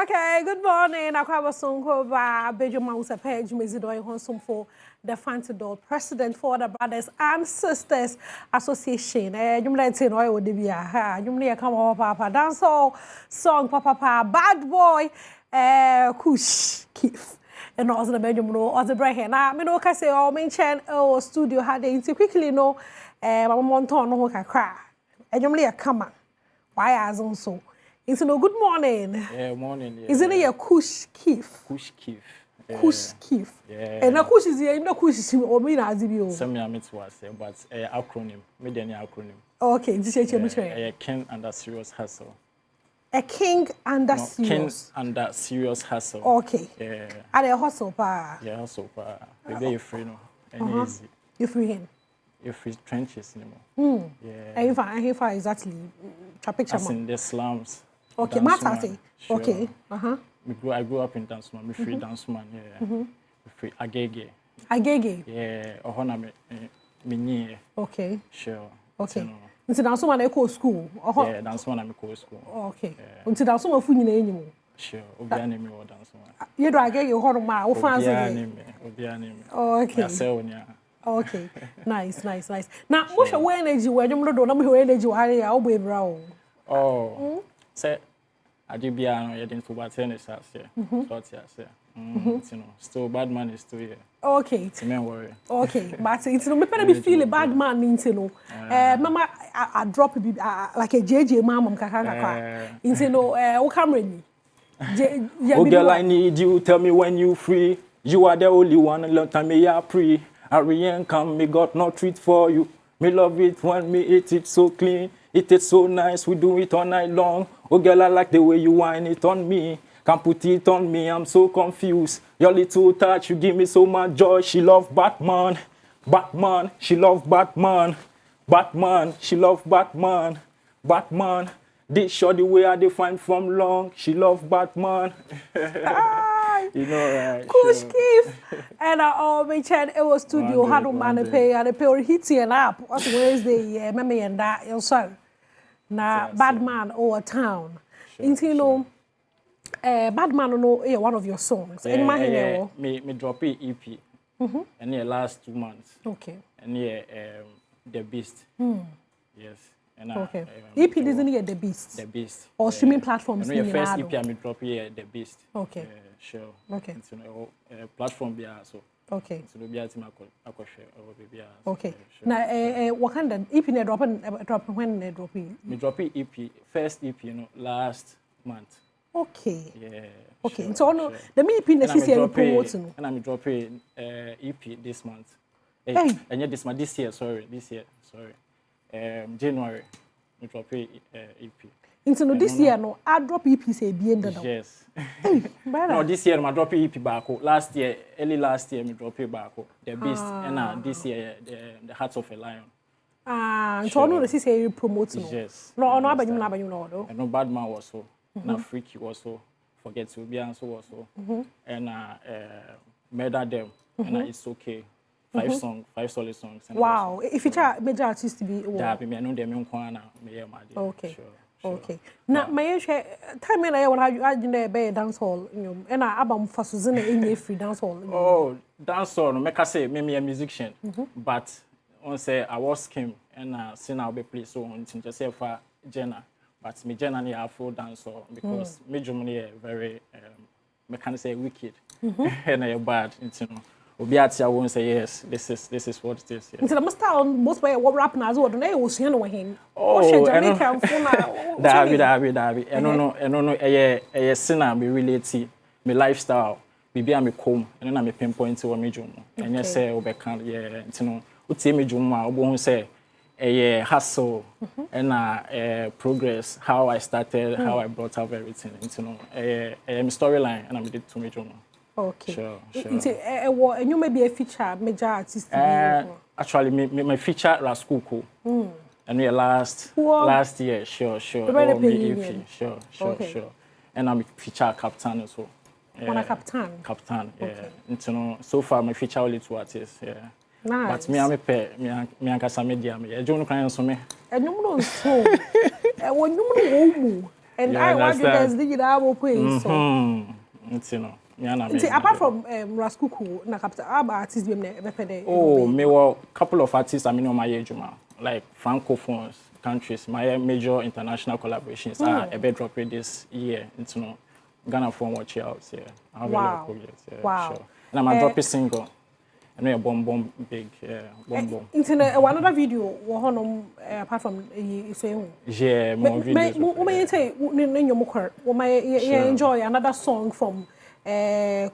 Okay, good morning. Akwa Sonko ba Badwam Ahosepe Jumezido Honsum for the Fantidol President for the Brothers and Sisters Association. Jumla tin oy wodi bia ha. Jumla come papa dance all song papa bad boy Kush Kif. And also the Badwam no or the brehe. Na me no ka say o mention studio had it quickly no mama monton no kakra. Jumla come why as so. It's no good morning. Yeah, morning. Yeah. Isn't it a Kush Kif? Kush Kif. Yeah. Kush Kif. Yeah. And a Kush is here, no Kush is or mean as you. Some it was, but acronym, median acronym. Okay, this is a king under serious hustle. A king under serious. King under serious hustle. Okay. Yeah. Are a hustle pa? Yeah, hustle pa. Maybe you free no. And easy. You free him. You free trenches anymore. Yeah. And if I exactly a picture. As in the slums. Okay, Matati. Sure. Okay. I grew up in Dansman. Me free Dansman. Yeah. Me free Agege. Agege. Yeah. Ohona me. Okay. Sure. Okay. Until Dansman I go school. Yeah, Dansman I go school. Okay. Until Dansman fu nyina enyimu. Sure. Obi anime wo Dansman. You do Agege ho ma wo fan say. Obi anime. Okay. Yasewonya. Okay. Nice. Now, what's your energy where you don't know energy why I'll be brown. Oh. Say Adibiano, you didn't forget tennis house here. Still bad man is still here. Okay. It's me worry. Okay, but it's no me feel a bad man means no. Mama, I drop like a JJ mama kaka. Into no camera me. Oh girl, I need you. Tell me when you free. You are the only one. Long time me are free. Ariane come, me got no treat for you. Me love it when me eat it so clean. It is so nice, we do it all night long. Oh girl, I like the way you whine it on me. Can't put it on me, I'm so confused. Your little touch, you give me so much joy. She love Batman. Batman, she love Batman. Batman, she love Batman. Batman, this show the way I define from long. She love Batman. You know, right? Kush Kif. And I mentioned it was studio Adom Ahosepe and the pay hitting up. What Wednesday, Mammy and that your son. Na bad man or town. You know, bad man no one of your songs. Me drop it EP. And the last 2 months. Okay. And The Beast. Yes. And okay. EP isn't here The Beast. The Beast. Or streaming platforms. And your first EP I drop here The Beast. Okay. Sure. Okay. It's platform be so. Okay. So be at my share or be okay. Now what kind of EP ne drop when ne drop it? Me drop it EP first EP last month. Okay. Yeah. Okay. Sure, so no the EP ne see promoting. And I'm drop it EP this month. Hey. And this month this year sorry. January me drop it EP. Into no this year no I drop EP say be end now. Yes. Hey, no, this year I drop EP back. Last year, early last year, I drop it back. The Beast, and this year, the Hearts of a Lion. So no, this is a promoting. Yes. No, but you know. And no Badman also, na Freaky also, Forget to Be also, and Murder Them, and It's Okay. 5 songs, 5 solid songs. Wow, if it's a major artist to be. Yeah, I know them in Kwana, okay. Sure. Okay. Now, my time when I want to be dance hall, and I am for Susan in free dance hall. Oh, dance hall. Make I say, me a musician, but on say I was Kim and sing I'll be played so on just say for Jenna, but me Jenna ni full dance hall because me Germany very me can say wicked and I bad, Obiati, I won't say yes. This is what it is. Into the master on most way what rap now. What they was here with him. Oh, Jamaican David. I don't know. A sinner me relate me lifestyle. Maybe I'm a comb and then I'm a pinpoint to a medium. And you say Obekan, yeah, Uti me juma. Obo say a hustle and progress. How I started, how I brought up everything. A storyline and I did to me juma. Okay. Sure. And you may be a feature major artist. Actually, my feature Raskuku. And we last year, sure. Sure. And I'm a feature captain as well. Captain, yeah. So far my feature only 2 artists, yeah. Nice. But me I'm a pair, me and Casa Media, me. I don't know so me. And you know so. When you know And I want you guys to get our pay. So, apart from Raskuku, na capital, about artists we me. Oh, me were couple of artists I mean on my age, like francophones countries. My major international collaborations are a bit dropping this year. It's Ghana from watch out. Yeah, wow. Wow. Sure. And I'm a dropping single. I know a bomb big bomb. Internet another video apart from saying yeah, more videos. Enjoy another song from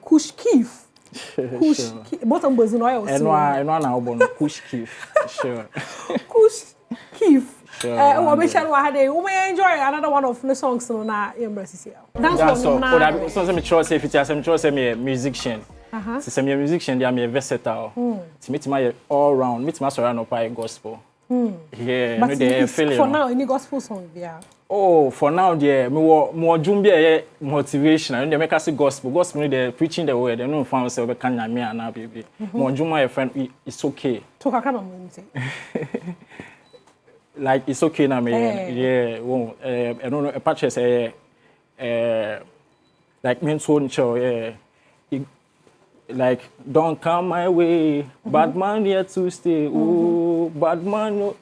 Kush Keef. Kush bottom was in oil. And one album Kush Keef. Sure. Kush Keef. Sure. Enjoy another one of the songs na embrace. That's what so me choose if it's a musician. Since I'm a musician, I'm a versatile. To meet my all round, meet my surround up by gospel. Yeah, but for now, any gospel song, yeah. Oh, for now, yeah, more jumbia motivation. And they make us gospel. Gospel, they're preaching the word. They don't find themselves can me and now, baby. More jumma, friend, it's okay. Talk a come like it's okay now, me. Yeah, well, I don't know. A patch say, like men's own show, yeah. Like, don't come my way, bad man here to stay. Oh, bad man,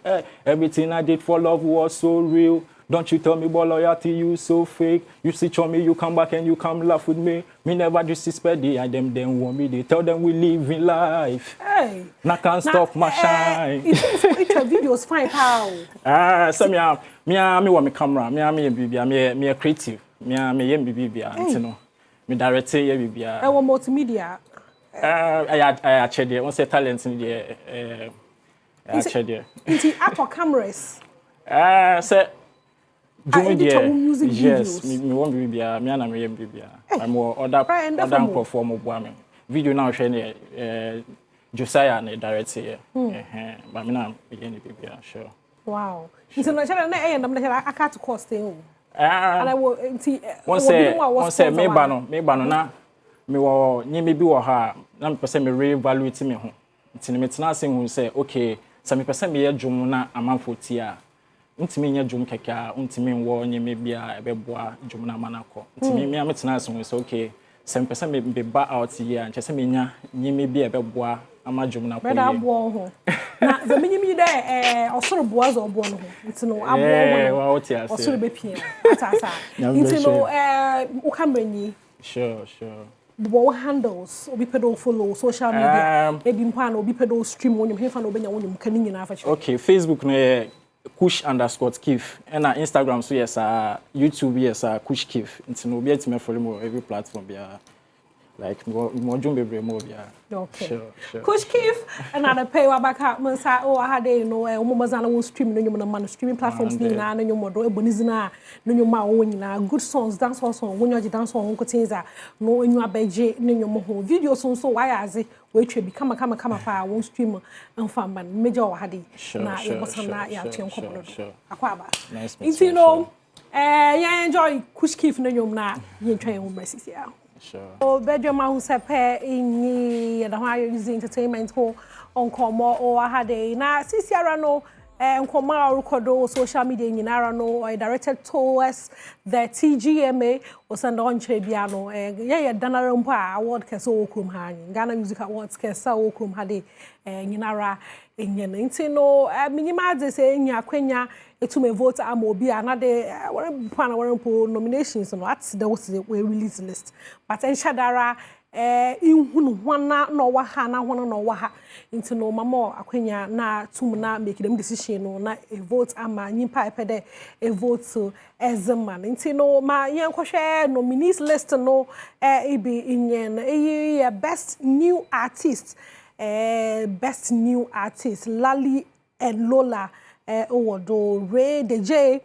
everything I did for love was so real. Don't you tell me about loyalty, you so fake. You switch on me, you come back and you come laugh with me. Me never disrespect the I them want me. They tell them we live in life. Hey, now can't stop my shine. It's your videos fine how? So me want me camera. Me a creative. Me baby. You know, me director baby. I want multimedia. I actually once a talent in the actually. Into Apple cameras. Say. Music yes, videos. me won't be me and me baby. I'm more other perform boy. Video now showing Josiah and director. But me now begin baby sure. Wow. It's not channel na end I can't cost you. And I will once say me bano na me wo nyime bi wo ha na me pese me re-evaluate me ho. Ntini me tena sen hu say okay, so me pese me ye dwom na amanfo ti a. Ntimi nya dwom keka, ntimi wo nyime bia ebeboa dwom na manako. Ntimi me tena sen hu say okay, so me pese me be ba out here nche se me nya nyime bia ebeboa ama dwom na ko ye. Brother abo ho. Na ze me nyime de osoro boa zo obo no ho. Ntino abo ho. Yeah, wa oti ase. Osoro be pia. Atasa. Ntino o kamani. Sure. What handles obi pedo follow social media ebi mpa na obi pedo stream wonyum hefa na obenya wonyum kan nyina afa chi. Okay, Facebook no Kush_Keef and Instagram so yes YouTube yes Kush Keef. Nti no obi atime follow me every platform bia like more jumbe bre more bia. Okay. Sure. Kush Keef and other pay wa baka mensa o ha dey no omomazana won stream no nyum na man streaming platforms ni na no nyum do ebonizina no nyum ma wo nyina good songs dance song won yoji dance song kotinza no enyu abeje no nyum ho videos so why aze we twa bi kama pa won stream amfa man meje o ha dey na e bosana ya twen komo do akwa ba nice you know ya enjoy Kush Keef no nyum na ye twen wo mercy ya. Sure. Oh, Badwam Ahosepe in the higher using entertainment ho on Komo or Hade. Na Sisiara no Nkoma record social media nyinara no or directed towards the TGMA or send on Chebiano. Yeah, Danarumpa award kesa okum ha. Ghana Music Awards kesa okum hade nyinara enye no minimade say nya kwenya etume vote amobi anade warempo nominations no at the we release list but enshadara inhunu hwana no wa ha na hwana no wa ha no mama akwenya na tum na make them decision no na a vote ama nyimpa epede a vote so ezema no ma yenkohwe nominees list no ibi inyen best new artist Lali and Lola owodo Ray DJ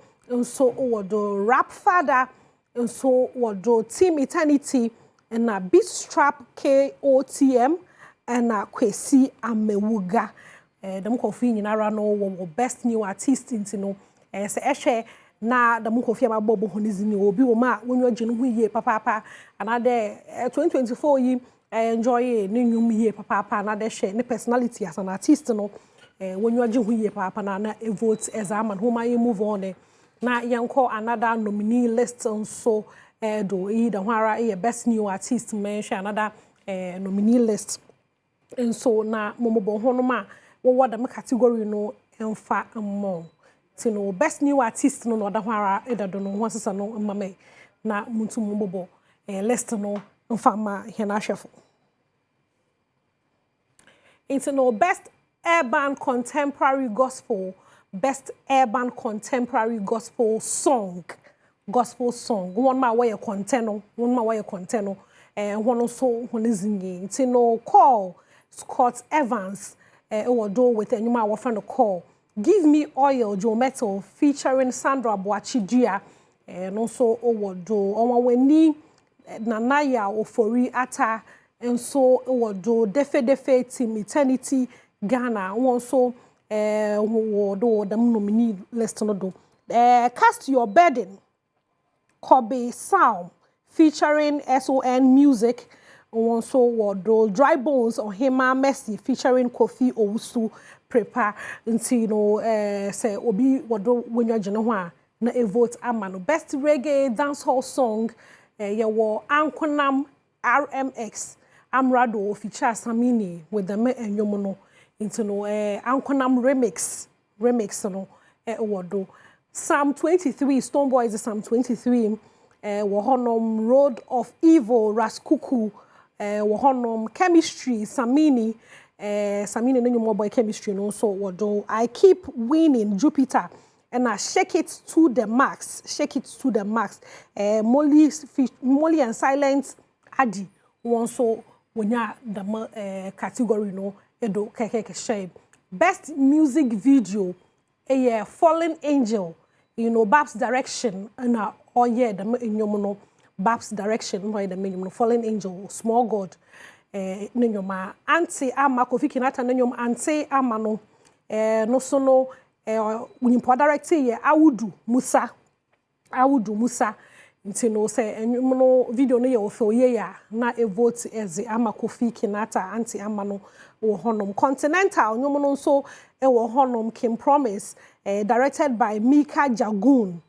so owodo Rap Father so owodo Team Eternity and na Beat Strap KOTM and na Kwesi Amewuga dem kofi nyinara no wo best new artist no se ehwe na dem kofi amabobo honizini obi wo ma wonyo ginu hu yie papa anade 2024 yi enjoy ni nyum yie papa na de hwe ne personality as an artist no wonyo ginu hu yie papa na vote exam and homa you move on na yenko another nominee list so do either whara best new artist mention another nominee list and so na momobo honoma what the category no emfa among no best new artist no other whara either don't know what's no mame na muntu momobo list no emfa ma hena hwefo into no best urban contemporary gospel, best urban contemporary gospel song. One my way content, one my way content, and one also one is in it's no call Scott Evans, or do with any my friend call. Give Me Oil, Joe Metal, featuring Sandra Boachidia, and also over do on when ni Nanaya or Fori Ata. And so do defe team eternity Ghana also do the nominee list no do Cast Your Burden Kobe Sound featuring SON Music also do Dry Bones on Hema Mercy featuring Kofi Owusu Prepare until say obi wodo wenyo gene ho a na e vote amano best reggae dancehall song ye wo Ankonam RMX Amrado feature Samini with the me enyomo into no Ankonam remix no wodo Psalm 23 Stone Boys Psalm 23 wo honom Road of Evil Raskuku wo honom Chemistry Samini Samini no boy chemistry no so wodo I Keep Winning Jupiter and I Shake It to the Max Molly and Silent Adi one so wonya the category no edo keke shame best music video Fallen Angel Babs Direction and oh yeah the no Babs Direction no the minimum Fallen Angel Small God nenyoma anti ama Kofi Kinata nenyom anti ama no no so no unimpo direct ye Awudu Musa nti no say enyom no video no ye ofe ye ya na e vote eze ama Kofi Kinata anti ama no wo honom Continental enyom no so e wo honom Kim Promise directed by Mika Jagun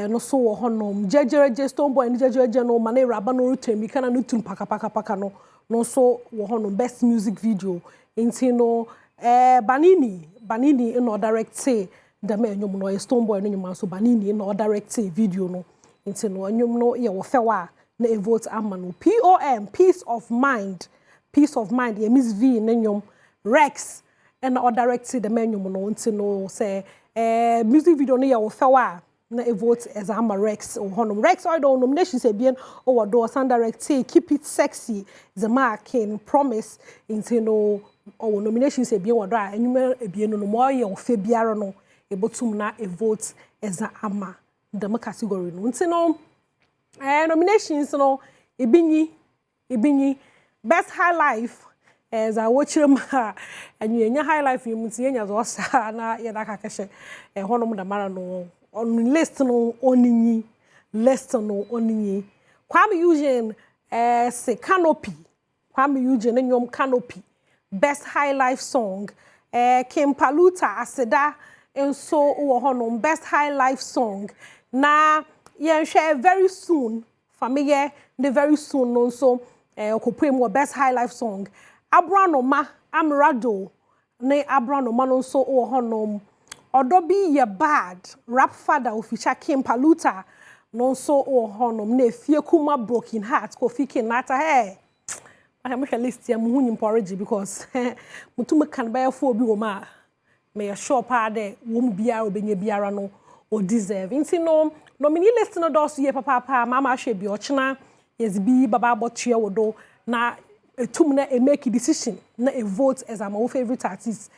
no so wo honom jejereje Stone Boy ni jejereje no mane raba no rutemi kana no tun paka no so wo honom best music video nti no Banini no direct the me enyom no Stone Boy no nyuma so Banini no direct video no nti no enyom no ye wo fewa na e vote ama no POM Peace of Mind ye Miss V nenyom Rex and no direct the me enyom no nti no say music video no ye wo fewa na e vote as ama Rex or honom Rex or do nomination say bien or do san direct Keep It Sexy the marking Promise nti no or nomination say bien wadra enyum ebien no mo ye ofe biara no ebotum na e vote as ama the category no nti no nominations no ebinyi best high life as I watch them and you high life you must nya zo sa na ye da kakehye honom da mara no on list no oninyi Kwame Eugene say Canopy nyom Canopy best high life song Kim Paluta Aseda and so wo honom best high life song na ye share very soon familiar the very soon no so okopem best high life song Abranoma Amrado ne Abranoma no so wo honom Odobi ye bad rap father official Kim Paluta no so wo honom na efie kuma broken heart Kofi Kinata hey I make a list ya muhunyim porridge because mutume kan ba yafo obi wo ma me sure pa de wo mu biara obenye biara no o deserve nti no nominee list no do so ye papa mama hwe bi ochena yes bi baba botue wodo na etum na e make decision na e vote as my favorite artist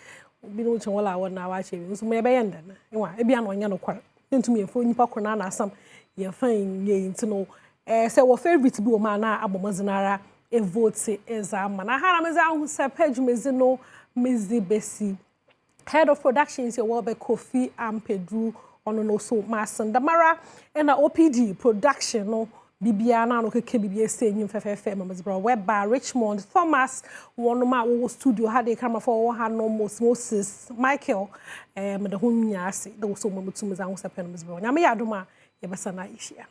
bi no chen wala wona wa hwe bi so me be yenda na enwa e bia no nya no kwar ntum ye fo nipa kona na asam ye fan ye nti no say wo favorite bi wo ma na abomazinara e vote as na hara meza Ahosepe Jumezino Mezi Besi head of productions your be Kofi Ampedru ono no so Mason Damara and OPD production no Bibiana no keke bibia senyim fefefe mama bro weba Richmond Thomas one ma wo studio had a camera for ha no Moses Michael me de ho nya ase de wo so mamutum za ho sepen mama bro nyame ya adoma ye besa na ihia